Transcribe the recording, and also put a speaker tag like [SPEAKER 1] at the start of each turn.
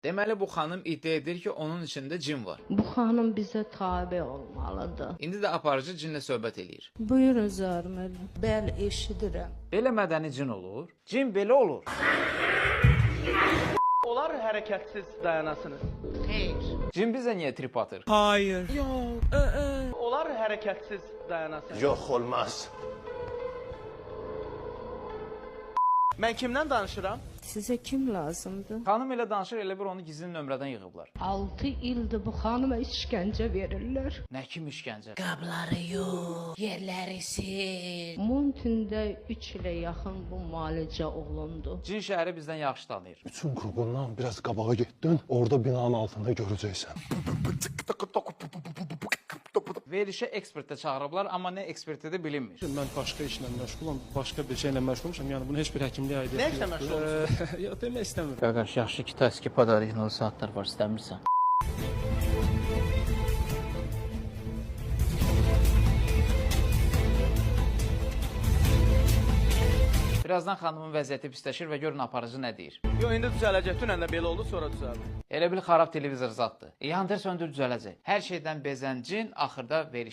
[SPEAKER 1] Deməli bu xanım iddia edir ki, onun içində cin var.
[SPEAKER 2] Bu xanım bizə tabe olmalıdır.
[SPEAKER 1] İndi də aparıcı cinlə söhbət eləyir.
[SPEAKER 2] Buyurun Zərməli. Bəli, eşidirəm.
[SPEAKER 1] Belə mədəni cin olur? Cin belə olur.
[SPEAKER 3] Olar hərəkətsiz dayanasınız.
[SPEAKER 2] Xeyr.
[SPEAKER 1] Cin bizə niyə trip atır?
[SPEAKER 3] Olar hərəkətsiz dayanasınız.
[SPEAKER 4] Yok olmaz.
[SPEAKER 3] Mən kimdən danışıram?
[SPEAKER 2] Sizə kim lazımdır?
[SPEAKER 1] Xanım elə danışır, elə bir onu gizli nömrədən yığıblar.
[SPEAKER 2] 6 ildir bu xanıma işgəncə verirlər.
[SPEAKER 1] Nə kim işgəncə?
[SPEAKER 2] Qabları yox, yerləri sil. Montində 3 ilə yaxın bu müalicə olundu.
[SPEAKER 1] Cin şəhəri bizdən yaxşı tanıyır.
[SPEAKER 4] Bütün kurgundan biraz kabağa gittin. Orada binanın altında göreceksin.
[SPEAKER 1] Verilişə ekspert də çağırıblar, amma nə eksperti də bilinmir.
[SPEAKER 5] Mən başqa işlə məşğulam, başqa bir şeylə məşğulmuşam. Yəni bunu heç bir həkimliyə aid
[SPEAKER 3] Nə işlə məşğulsunuz?
[SPEAKER 5] Yox, demək istəmirəm.
[SPEAKER 1] Qaqaş, yaxşı ki, taski padarik saatlar var, istəmirsən. Birazdan xanımın vəziyyəti pisləşir və görün aparıcı nə deyir.
[SPEAKER 3] Yo, indi düzələcək. Dünən də belə oldu, sonra düzəldi.
[SPEAKER 1] Elə bil xarab televizor zaddır. Yandır söndür düzələcək. Hər şeydən bezən cin axırda verişir.